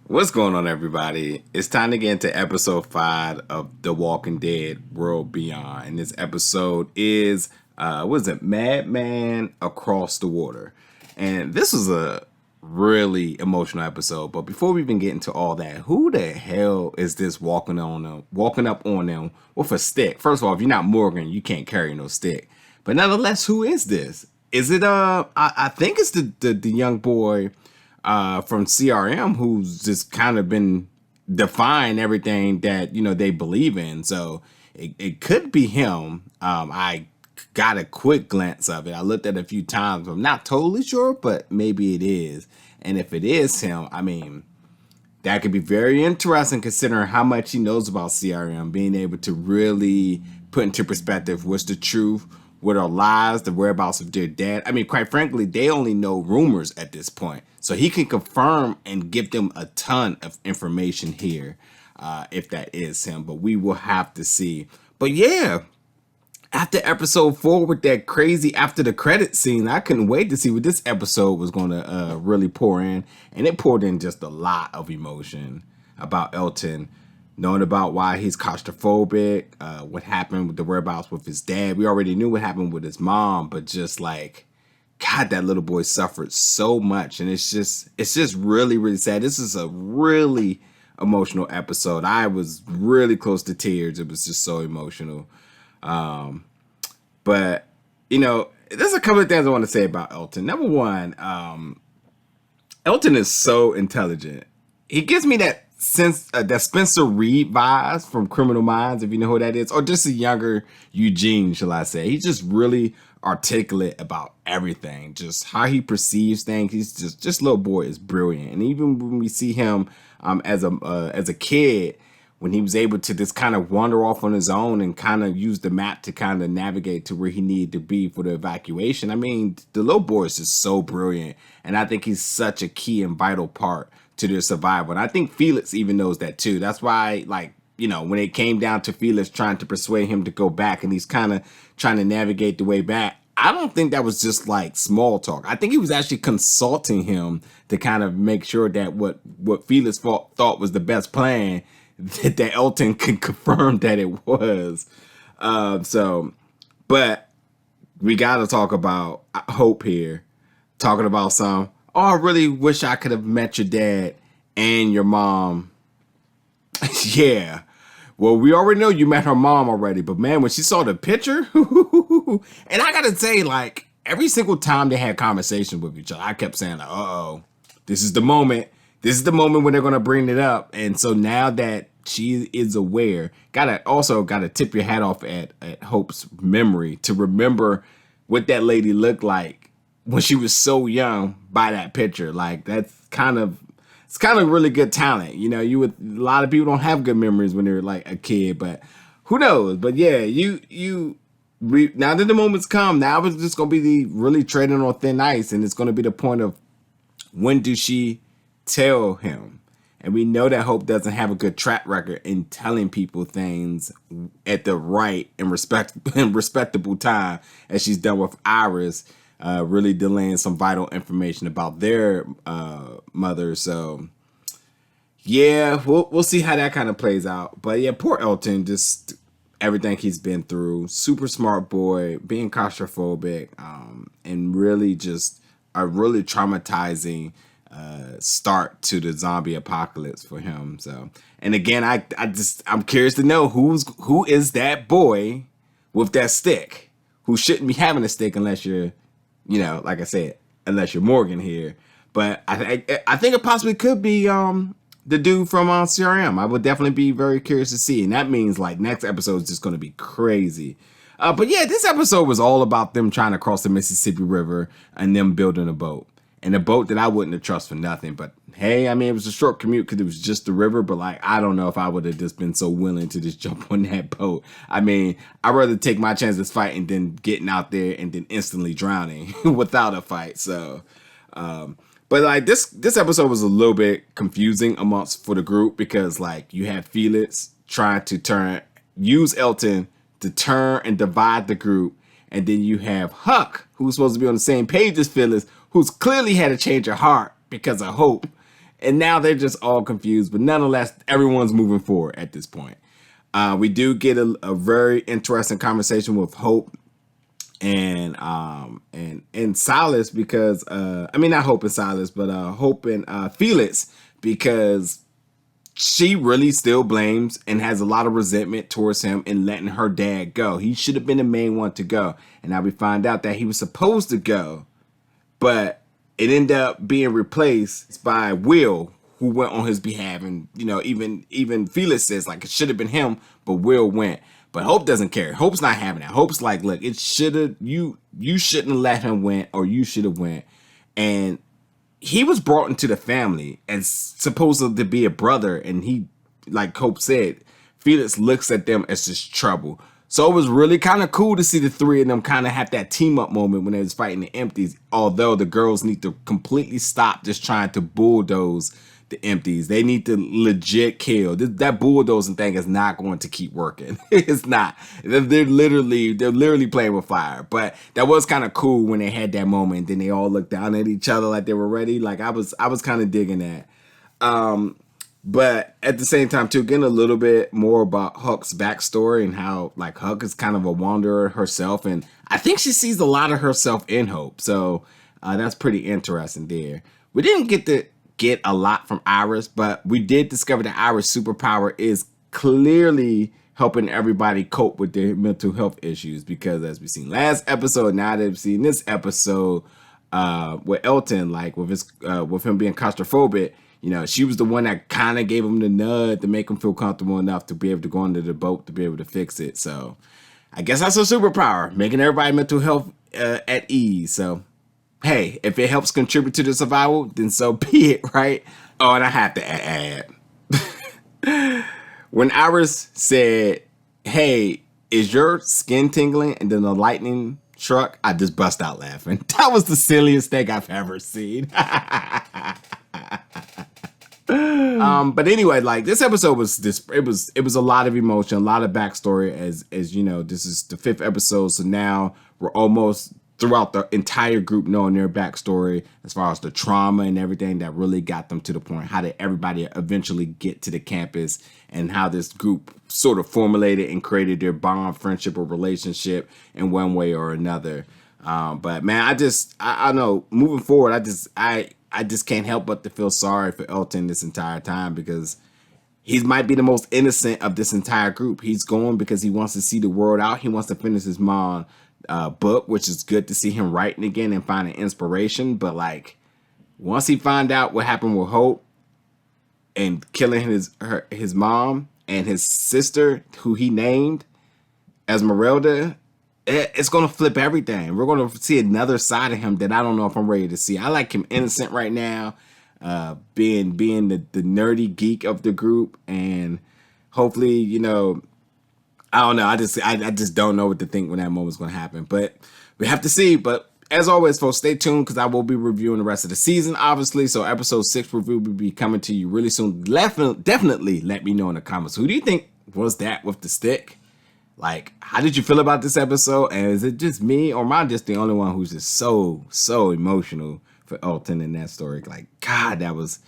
What's going on, everybody? It's time to get into episode 5 of The Walking Dead World Beyond. And this episode is, what is it? Madman Across the Water. And this was a really emotional episode. But before we even get into all that, who the hell is this walking up on them with a stick? First of all, if you're not Morgan, you can't carry no stick. But nonetheless, who is this? Is it, I think it's the young boy from CRM who's just kind of been defying everything that they believe in. So it could be him. I got a quick glance of it. I looked at it a few times. I'm not totally sure, but maybe it is. And if it is him, I mean, that could be very interesting considering how much he knows about CRM, being able to really put into perspective what's the truth, what are lies, the whereabouts of their dad. I mean, quite frankly, they only know rumors at this point. So he can confirm and give them a ton of information here if that is him. But we will have to see. But yeah, after episode 4 with that crazy after the credit scene, I couldn't wait to see what this episode was going to really pour in. And it poured in just a lot of emotion about Elton, knowing about why he's claustrophobic, what happened with the whereabouts with his dad. We already knew what happened with his mom, but just like, God, that little boy suffered so much. And it's just really, really sad. This is a really emotional episode. I was really close to tears. It was just so emotional. But, there's a couple of things I want to say about Elton. Number one, Elton is so intelligent. He gives me that sense, that Spencer Reed vibes from Criminal Minds, if you know who that is, or just a younger Eugene, shall I say. He's just really articulate about everything, just how he perceives things. He's just little boy is brilliant. And even when we see him as a kid, when he was able to just kind of wander off on his own and kind of use the map to kind of navigate to where he needed to be for the evacuation. I mean, the little boy is just so brilliant. And I think he's such a key and vital part to their survival. And I think Felix even knows that too. That's why, like, when it came down to Felix trying to persuade him to go back and he's kind of trying to navigate the way back, I don't think that was just like small talk. I think he was actually consulting him to kind of make sure that what Felix thought was the best plan, that Elton can confirm that it was. But we got to talk about Hope here. Talking about I really wish I could have met your dad and your mom. Yeah. Well, we already know you met her mom already, but man, when she saw the picture, and I gotta say, like, every single time they had conversations with each other, I kept saying, like, uh-oh, this is the moment. This is the moment when they're gonna bring it up. And so now that she is aware, gotta tip your hat off at Hope's memory to remember what that lady looked like when she was so young by that picture. Like, it's kind of really good talent. A lot of people don't have good memories when they're like a kid, but who knows? But yeah, now that the moment's come, now it's just going to be really treading on thin ice. And it's going to be the point of, when do she tell him? And we know that Hope doesn't have a good track record in telling people things at the right and respectable time, as she's done with Iris, really delaying some vital information about their mother. So yeah, we'll see how that kind of plays out. But yeah, poor Elton, just everything he's been through. Super smart boy, being claustrophobic, and really just a really traumatizing start to the zombie apocalypse for him. So, and again, I'm curious to know who is that boy with that stick, who shouldn't be having a stick unless you're, like I said, unless you're Morgan here. But I think it possibly could be the dude from CRM. I would definitely be very curious to see. And that means, like, next episode is just going to be crazy. But yeah, this episode was all about them trying to cross the Mississippi River and them building a boat. And a boat that I wouldn't have trust for nothing. But hey, I mean, it was a short commute because it was just the river. But like, I don't know if I would have just been so willing to just jump on that boat. I mean, I'd rather take my chances fighting than getting out there and then instantly drowning without a fight. So, but like this episode was a little bit confusing for the group, because like you had Felix trying to use Elton to turn and divide the group. And then you have Huck, who's supposed to be on the same page as Phyllis, who's clearly had a change of heart because of Hope. And now they're just all confused, but nonetheless, everyone's moving forward at this point. We do get a very interesting conversation with Hope and Silas because I mean not Hope and Silas, but Hope and Felix, because she really still blames and has a lot of resentment towards him in letting her dad go. He should have been the main one to go. And now we find out that he was supposed to go, but it ended up being replaced by Will, who went on his behalf. And, you know, even Felix says, like, it should have been him, but Will went. But Hope doesn't care. Hope's not having it. Hope's like, look, it should have, you shouldn't have let him win, or you should have went. And he was brought into the family as supposed to be a brother. And he, like Hope said, Felix looks at them as just trouble. So it was really kind of cool to see the three of them kind of have that team up moment when they was fighting the empties. Although the girls need to completely stop just trying to bulldoze the empties. They need to legit kill. That bulldozing thing is not going to keep working. It's not. They're literally playing with fire. But that was kind of cool when they had that moment. Then they all looked down at each other like they were ready. Like I was kind of digging that. But at the same time, too, getting a little bit more about Huck's backstory and how, like, Huck is kind of a wanderer herself. And I think she sees a lot of herself in Hope. So that's pretty interesting there. We didn't get a lot from Iris, but we did discover that Iris' superpower is clearly helping everybody cope with their mental health issues. Because as we seen last episode, now that we've seen this episode with Elton, like with him being claustrophobic, you know, she was the one that kind of gave him the nudge to make him feel comfortable enough to be able to go into the boat to be able to fix it. So I guess that's her superpower, making everybody mental health at ease. So, hey, if it helps contribute to the survival, then so be it, right? Oh, and I have to add, when Iris said, hey, is your skin tingling? And then the lightning struck, I just bust out laughing. That was the silliest thing I've ever seen. But anyway, like this episode was it was a lot of emotion, a lot of backstory, as you know, this is the 5th episode. So now we're almost throughout the entire group knowing their backstory as far as the trauma and everything that really got them to the point. How did everybody eventually get to the campus, and how this group sort of formulated and created their bond, friendship, or relationship in one way or another. But man, I know moving forward, I just can't help but to feel sorry for Elton this entire time, because he might be the most innocent of this entire group. He's going because he wants to see the world out. He wants to finish his mom book, which is good to see him writing again and finding inspiration. But like, once he find out what happened with Hope and killing his mom and his sister, who he named Esmeralda, it's going to flip everything. We're going to see another side of him that I don't know if I'm ready to see. I like him innocent right now, being the nerdy geek of the group. And hopefully, you know, I don't know. I just don't know what to think when that moment's going to happen. But we have to see. But as always, folks, stay tuned, because I will be reviewing the rest of the season, obviously. So episode 6 review will be coming to you really soon. Definitely let me know in the comments. Who do you think was that with the stick? Like, how did you feel about this episode? And is it just me, or am I just the only one who's just so emotional for Elton in that story? Like, God, that was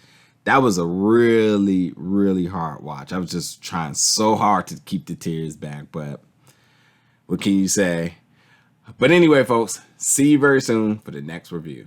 a really, really hard watch. I was just trying so hard to keep the tears back, but what can you say? But anyway, folks, see you very soon for the next review.